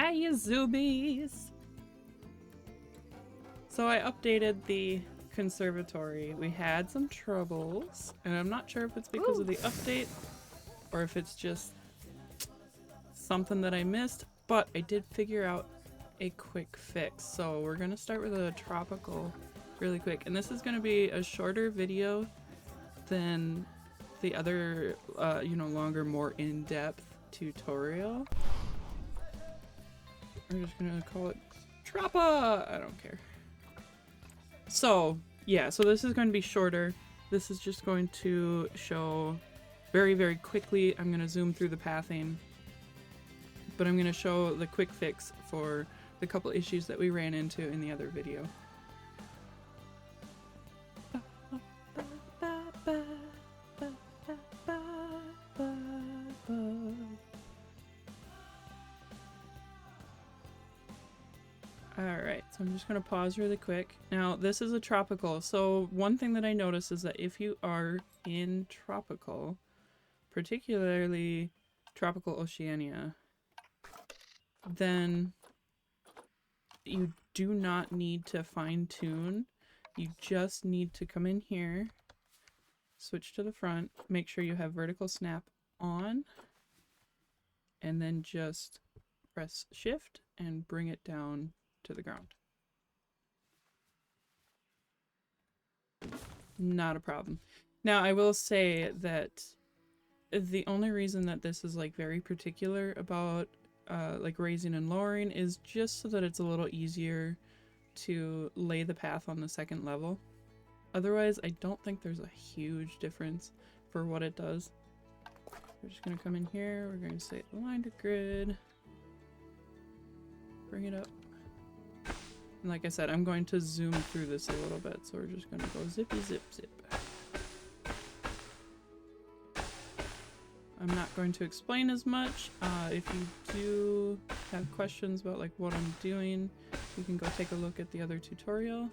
Hiya, Zoobies! So I updated the conservatory. We had some troubles, and I'm not sure if it's because of the update or if it's just something that I missed, but I did figure out a quick fix. So we're gonna start with a tropical really quick, and this is gonna be a shorter video than the other, longer, more in-depth tutorial. I'm just gonna call it Troppa! I don't care. So, yeah, so this is going to be shorter. This is just going to show very, very quickly. I'm going to zoom through the pathing, but I'm going to show the quick fix for the couple issues that we ran into in the other video. Alright, so I'm just going to pause really quick. Now, this is a tropical, so one thing that I noticed is that if you are in tropical, particularly tropical Oceania, then you do not need to fine-tune. You just need to come in here, switch to the front, make sure you have vertical snap on, and then just press shift and bring it down to the ground. Not a problem. Now, I will say that the only reason that this is like very particular about like raising and lowering is just so that it's a little easier to lay the path on the second level. Otherwise, I don't think there's a huge difference for what it does. We're just going to come in here. We're going to say align to grid. Bring it up. And like I said, I'm going to zoom through this a little bit, so we're just going to go zippy zip zip. I'm not going to explain as much. If you do have questions about like what I'm doing, you can go take a look at the other tutorial.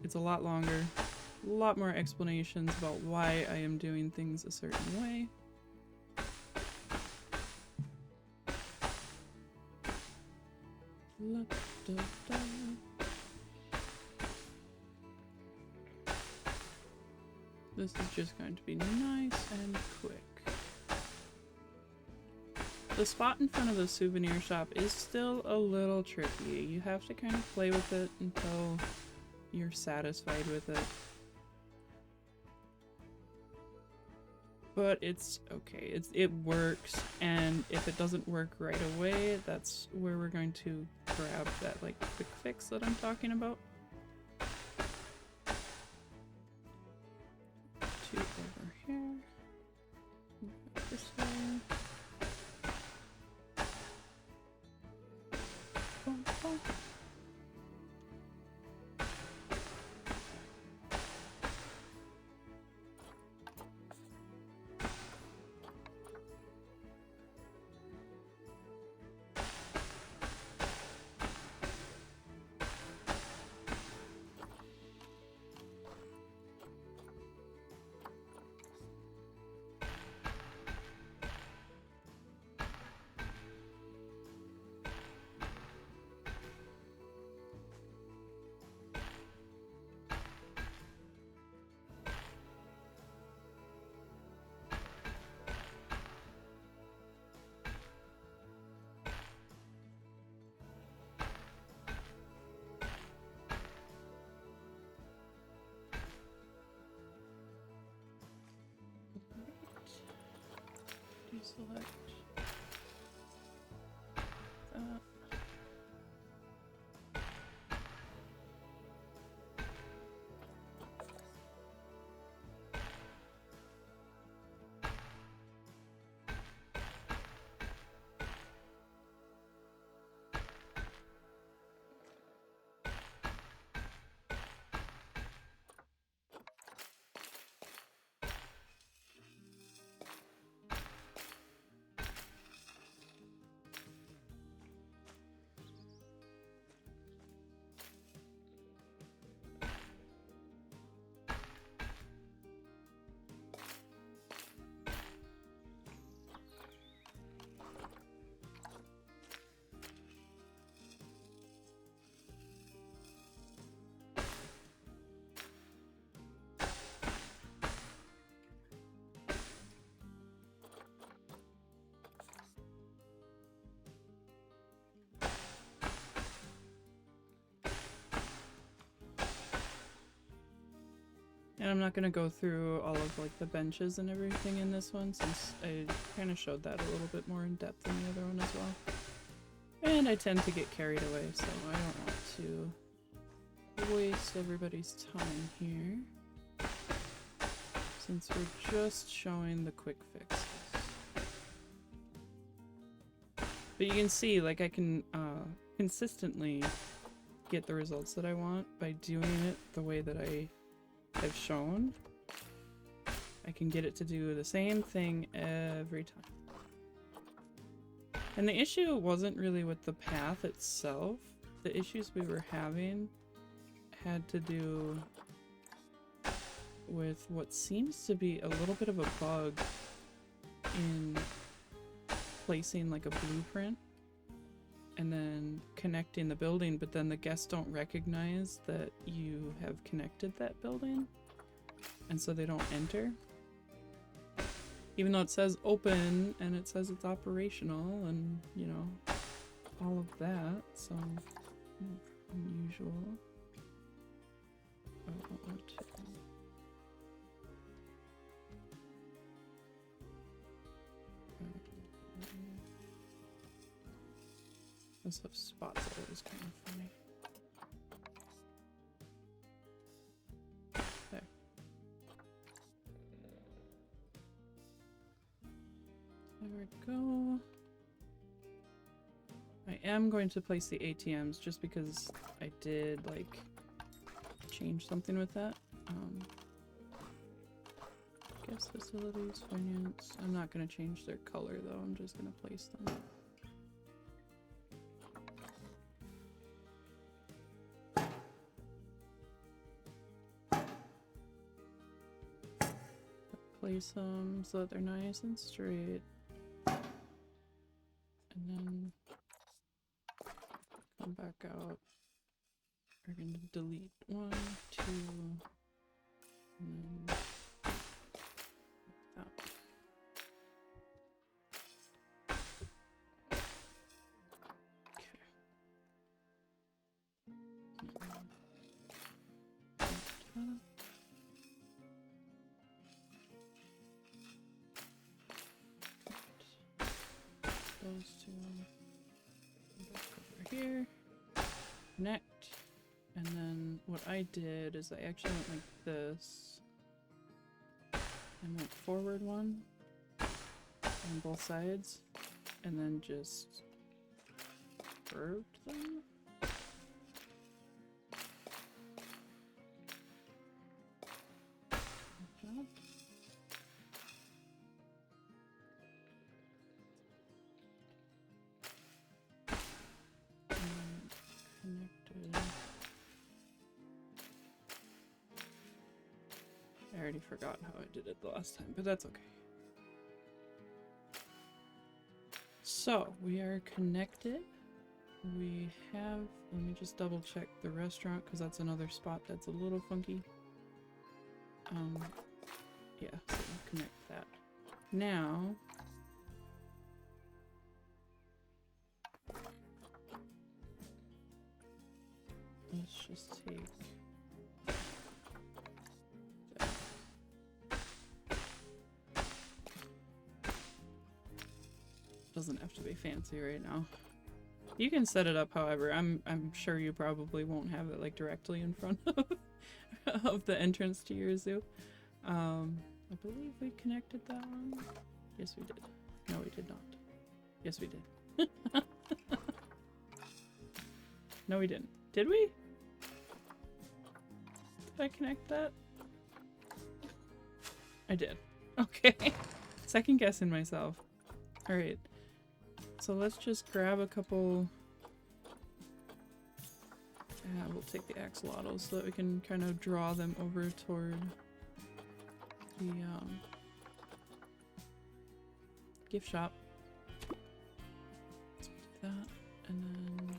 It's a lot longer, a lot more explanations about why I am doing things a certain way. La, da, da. This is just going to be nice and quick. The spot in front of the souvenir shop is still a little tricky. You have to kind of play with it until you're satisfied with it. But it's okay. It works, and if it doesn't work right away, that's where we're going to grab that like quick fix that I'm talking about. Two over here. This way. Boom, boom. Deselect that. And I'm not going to go through all of like the benches and everything in this one since I kind of showed that a little bit more in depth than the other one as well. And I tend to get carried away, so I don't want to waste everybody's time here. Since we're just showing the quick fixes. But you can see, like, I can consistently get the results that I want by doing it the way that I have shown. I can get it to do the same thing every time. And the issue wasn't really with the path itself. The issues we were having had to do with what seems to be a little bit of a bug in placing like a blueprint and then connecting the building, but then the guests don't recognize that you have connected that building, and so they don't enter. Even though it says open and it says it's operational and, you know, all of that, so unusual. I don't want to. Those have spots are always kind of funny. There. There we go. I am going to place the ATMs just because I did like change something with that. Guest facilities, finance. I'm not going to change their color though, I'm just going to place them. Place them so that they're nice and straight. And then come back out. We're going to delete 1, 2, and then that. Those two back over here, connect, and then what I did is I actually went like this and went forward one on both sides and then just curved them. Like that. I already forgot how I did it the last time, but that's okay. So, we are connected. We have, let me just double check the restaurant because that's another spot that's a little funky. Yeah, so we'll connect that. Now, let's just take doesn't have to be fancy right now. You can set it up however. I'm sure you probably won't have it like directly in front of the entrance to your zoo. I believe we connected that one. Yes, we did. No, we did not. Yes, we did. No, we didn't. Did we? Did I connect that? I did. Okay. Second guessing myself. Alright. So let's just grab a couple. We'll take the axolotls so that we can kind of draw them over toward the gift shop. Let's do that, and then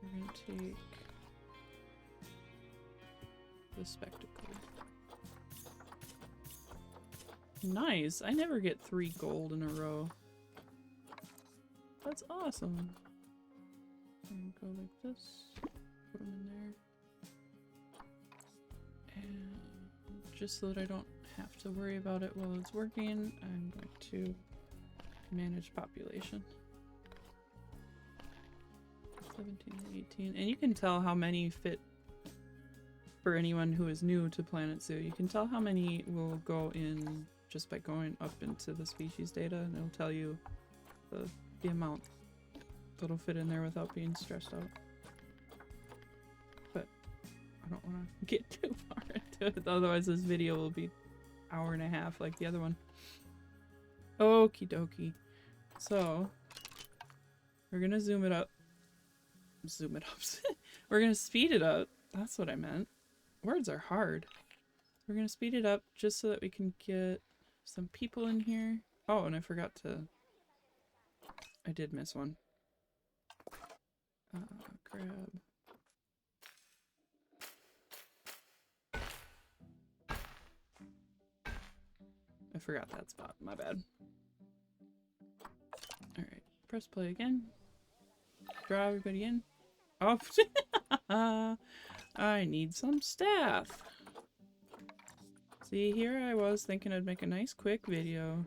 we're gonna take the spectacle. Nice! I never get 3 gold in a row. That's awesome. And go like this. Put them in there. And just so that I don't have to worry about it while it's working, I'm going to manage population. 17, 18, and you can tell how many fit for anyone who is new to Planet Zoo. You can tell how many will go in just by going up into the species data, and it'll tell you the amount that'll fit in there without being stressed out. But I don't want to get too far into it, otherwise this video will be hour and a half like the other one. Okie dokie. So we're gonna zoom it up. Zoom it up. We're gonna speed it up. That's what I meant. Words are hard. We're gonna speed it up just so that we can get some people in here. Oh, and I forgot to... I did miss one. Grab... I forgot that spot. My bad. Alright. Press play again. Draw everybody in. Oh! I need some staff. See, here I was thinking I'd make a nice quick video.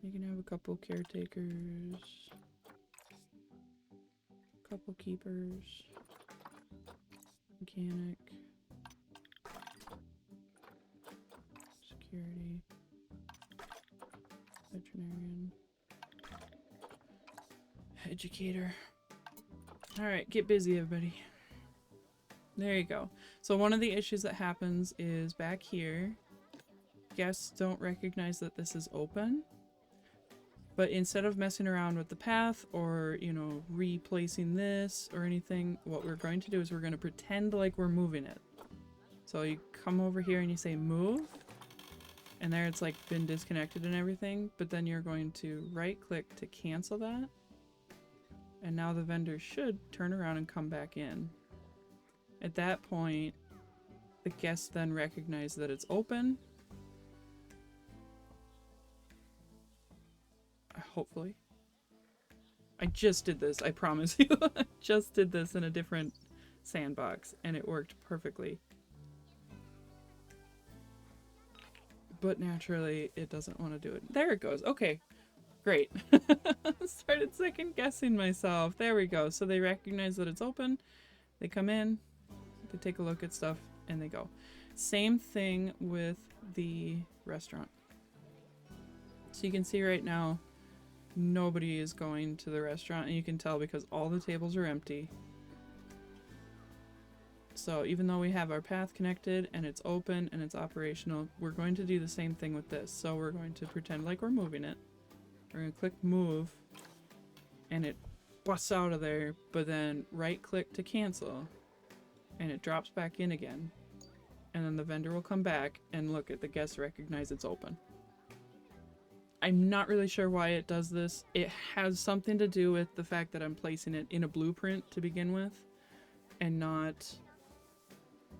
You can have a couple caretakers. Couple keepers. Mechanic. Security. Veterinarian. Educator. Alright, get busy everybody. There you go. So one of the issues that happens is back here, guests don't recognize that this is open. But instead of messing around with the path or, you know, replacing this or anything, what we're going to do is we're going to pretend like we're moving it. So you come over here and you say move, and there it's like been disconnected and everything, but then you're going to right click to cancel that. And now the vendor should turn around and come back in. At that point, the guests then recognize that it's open. Hopefully. I just did this, I promise you. I just did this in a different sandbox and it worked perfectly. But naturally, it doesn't want to do it. There it goes. Okay, great. Started second guessing myself. There we go. So they recognize that it's open. They come in, they take a look at stuff, and they go. Same thing with the restaurant. So you can see right now, nobody is going to the restaurant, and you can tell because all the tables are empty. So even though we have our path connected and it's open and it's operational, we're going to do the same thing with this. So we're going to pretend like we're moving it. We're going to click move and it busts out of there, but then right click to cancel and it drops back in again. And then the vendor will come back and look at the guests, recognize it's open. I'm not really sure why it does this. It has something to do with the fact that I'm placing it in a blueprint to begin with and not,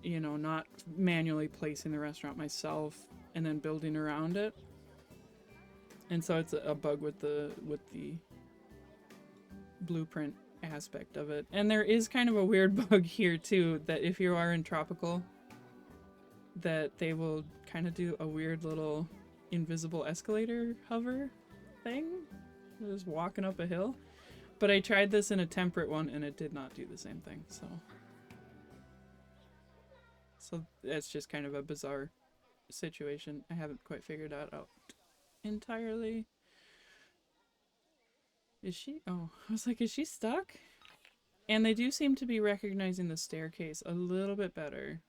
you know, not manually placing the restaurant myself and then building around it. And so it's a bug with the blueprint aspect of it. And there is kind of a weird bug here too, that if you are in tropical, that they will kind of do a weird little invisible escalator hover thing, just walking up a hill. But I tried this in a temperate one and it did not do the same thing, so that's just kind of a bizarre situation. I haven't quite figured that out entirely. Is she? Oh, I was like, is she stuck? And they do seem to be recognizing the staircase a little bit better.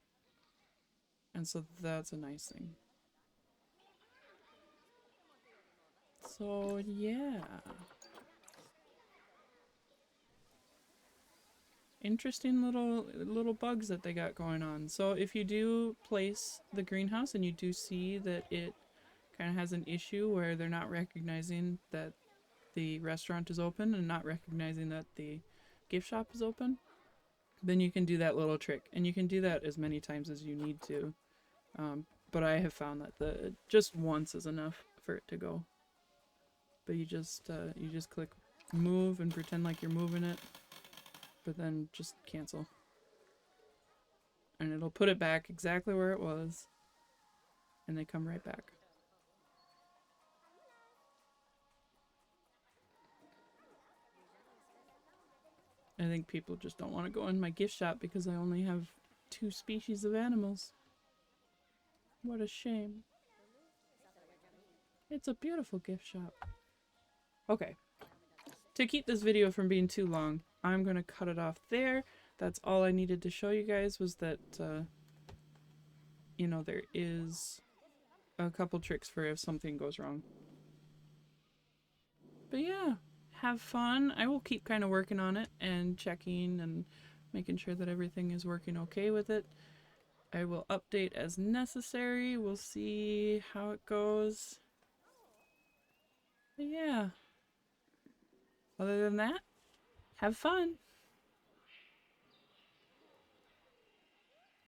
And so that's a nice thing. So, yeah. Interesting little bugs that they got going on. So if you do place the greenhouse and you do see that it kind of has an issue where they're not recognizing that the restaurant is open and not recognizing that the gift shop is open, then you can do that little trick. And you can do that as many times as you need to. But I have found that just once is enough for it to go. But you just click move and pretend like you're moving it, but then just cancel. And it'll put it back exactly where it was. and they come right back. I think people just don't want to go in my gift shop because I only have 2 species of animals. What a shame. It's a beautiful gift shop. Okay. To keep this video from being too long, I'm going to cut it off there. That's all I needed to show you guys was that, you know, there is a couple tricks for if something goes wrong. But yeah, have fun. I will keep kind of working on it and checking and making sure that everything is working okay with it. I will update as necessary. We'll see how it goes. But yeah. Other than that, have fun.